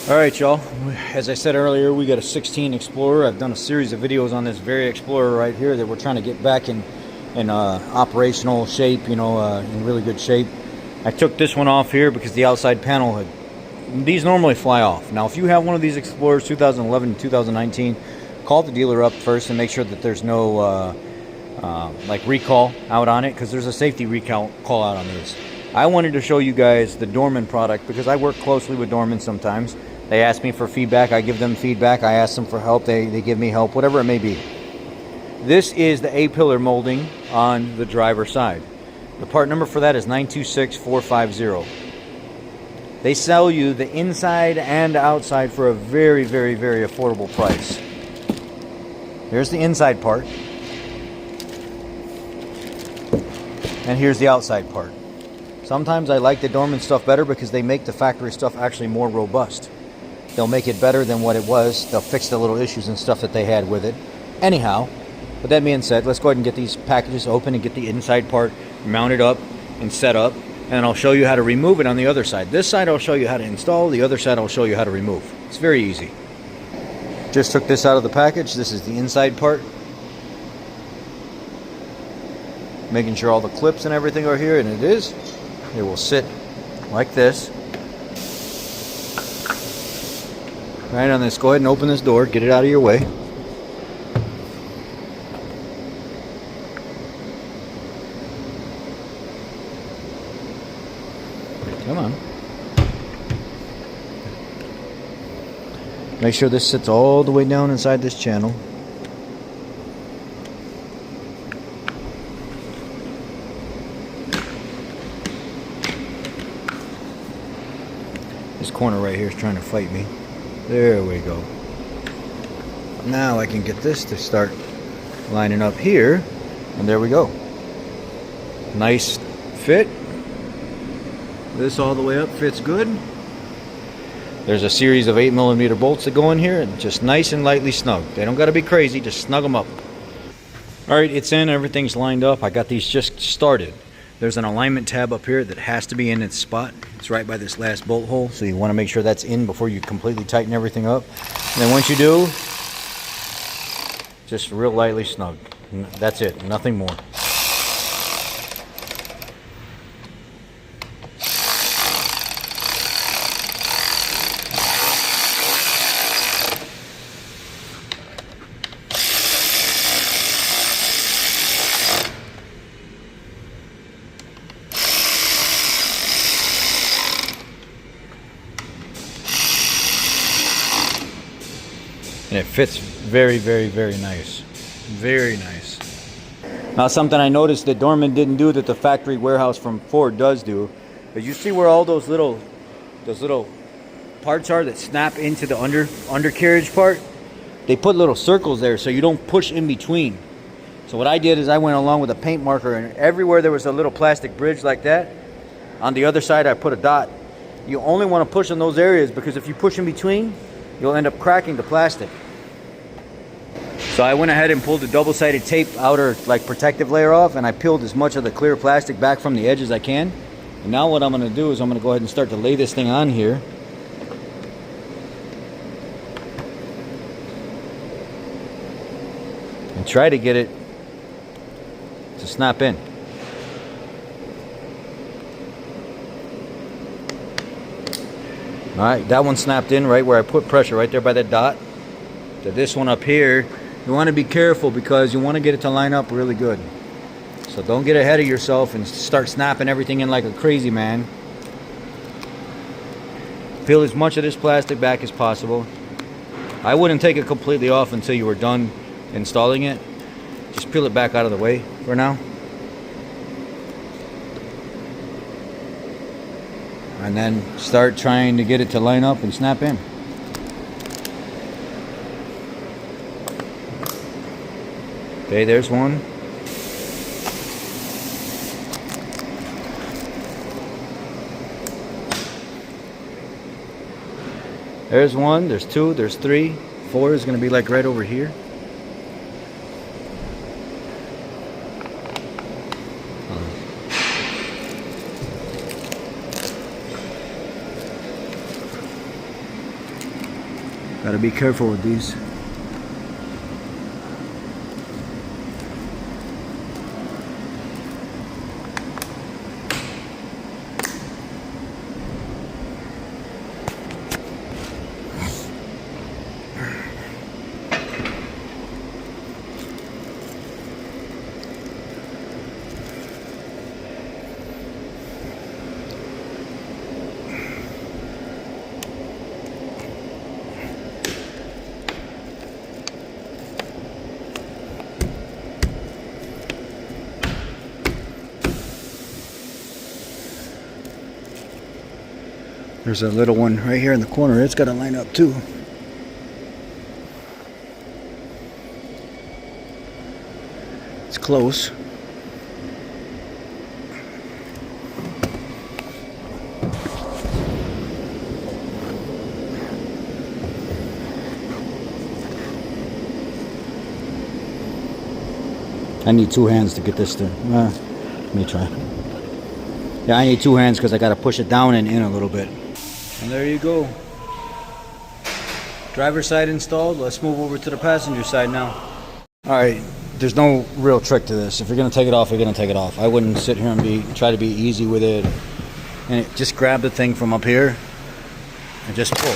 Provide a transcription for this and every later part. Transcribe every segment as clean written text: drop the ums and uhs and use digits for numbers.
Alright, y'all, as I said earlier, we got a 16 Explorer. I've done a series of videos on this very Explorer right here that we're trying to get back in operational shape, in really good shape. I took this one off here because the outside panel these normally fly off. Now, if you have one of these Explorers 2011 and 2019, call the dealer up first and make sure that there's no like recall out on it, because there's a safety recall out on these. I wanted to show you guys the Dorman product because I work closely with Dorman sometimes. They ask me for feedback, I give them feedback, I ask them for help, they give me help, whatever it may be. This is the A-pillar molding on the driver's side. The part number for that is 926450. They sell you the inside and outside for a very, very, very affordable price. Here's the inside part. And here's the outside part. Sometimes I like the Dorman stuff better because they make the factory stuff actually more robust. They'll make it better than what it was. They'll fix the little issues and stuff that they had with it. Anyhow, with that being said, let's go ahead and get these packages open and get the inside part mounted up and set up. And I'll show you how to remove it on the other side. This side I'll show you how to install. The other side I'll show you how to remove. It's very easy. Just took this out of the package. This is the inside part. Making sure all the clips and everything are here, and it is. It will sit like this. Right on this, go ahead and open this door, get it out of your way. Come on. Make sure this sits all the way down inside this channel. This corner right here is trying to fight me. There we go. Now I can get this to start lining up here, and there we go. Nice fit. This all the way up fits good. There's a series of 8mm bolts that go in here, and just nice and lightly snug. They don't got to be crazy, just snug them up. Alright, it's in, everything's lined up. I got these just started. There's an alignment tab up here that has to be in its spot. It's right by this last bolt hole, so you want to make sure that's in before you completely tighten everything up. And then once you do, just real lightly snug. That's it, nothing more. And it fits very, very, very nice. Very nice. Now, something I noticed that Dorman didn't do that the factory warehouse from Ford does do is, you see where all those little parts are that snap into the undercarriage part? They put little circles there so you don't push in between. So what I did is I went along with a paint marker, and everywhere there was a little plastic bridge like that, on the other side I put a dot. You only want to push in those areas, because if you push in between, you'll end up cracking the plastic. So I went ahead and pulled the double-sided tape outer protective layer off, and I peeled as much of the clear plastic back from the edge as I can. And now what I'm going to do is I'm going to go ahead and start to lay this thing on here. And try to get it to snap in. Alright, that one snapped in right where I put pressure, right there by that dot. To this one up here, you want to be careful because you want to get it to line up really good. So don't get ahead of yourself and start snapping everything in like a crazy man. Peel as much of this plastic back as possible. I wouldn't take it completely off until you were done installing it. Just peel it back out of the way for now. And then start trying to get it to line up and snap in. Okay, there's one. There's one, there's two, there's three. 4 is going to be like right over here. Gotta be careful with these. There's a little one right here in the corner. It's got to line up too. It's close. I need two hands to get this to, let me try. Yeah, I need two hands because I got to push it down and in a little bit. And there you go. Driver's side installed. Let's move over to the passenger side now. Alright, there's no real trick to this. If you're going to take it off, you're going to take it off. I wouldn't sit here and try to be easy with it. And just grab the thing from up here and just pull.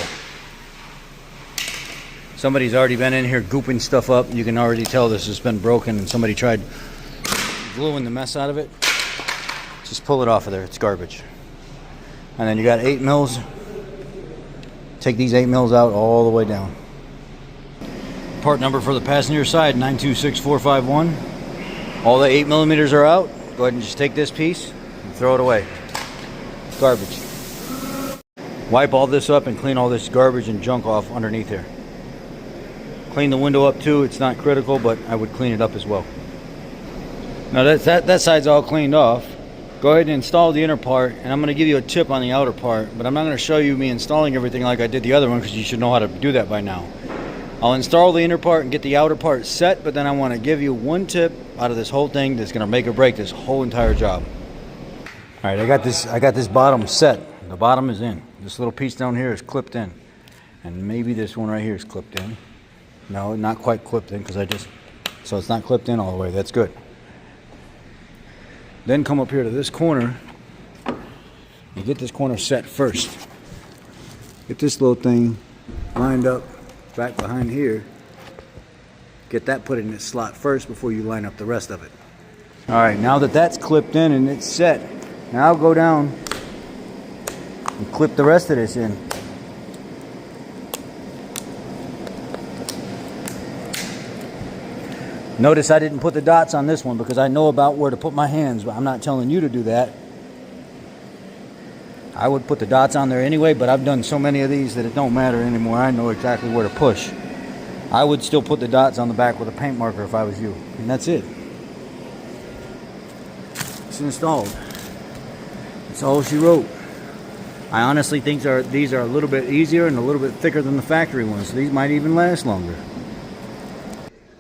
Somebody's already been in here gooping stuff up. You can already tell this has been broken and somebody tried gluing the mess out of it. Just pull it off of there. It's garbage. And then you got 8 mils. Take these 8 mils out all the way down. Part number for the passenger side, 926451. All the 8 millimeters are out. Go ahead and just take this piece and throw it away. Garbage. Wipe all this up and clean all this garbage and junk off underneath here. Clean the window up too. It's not critical, but I would clean it up as well. Now that side's all cleaned off. Go ahead and install the inner part, and I'm going to give you a tip on the outer part, but I'm not going to show you me installing everything like I did the other one because you should know how to do that by now. I'll install the inner part and get the outer part set, but then I want to give you one tip out of this whole thing that's going to make or break this whole entire job. Alright, I got this bottom set. The bottom is in. This little piece down here is clipped in. And maybe this one right here is clipped in. No, not quite clipped in because so it's not clipped in all the way. That's good. Then come up here to this corner and get this corner set first. Get this little thing lined up back behind here. Get that put in its slot first before you line up the rest of it. Alright, now that that's clipped in and it's set, now I'll go down and clip the rest of this in. Notice I didn't put the dots on this one because I know about where to put my hands, but I'm not telling you to do that. I would put the dots on there anyway, but I've done so many of these that it don't matter anymore. I know exactly where to push. I would still put the dots on the back with a paint marker if I was you. And that's it. It's installed. That's all she wrote. I honestly think these are a little bit easier and a little bit thicker than the factory ones, so these might even last longer.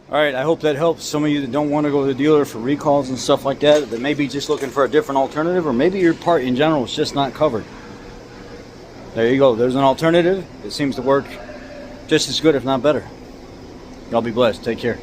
Alright, I hope that helps some of you that don't want to go to the dealer for recalls and stuff like that may be just looking for a different alternative, or maybe your part in general is just not covered. There you go. There's an alternative. It seems to work just as good, if not better. Y'all be blessed. Take care.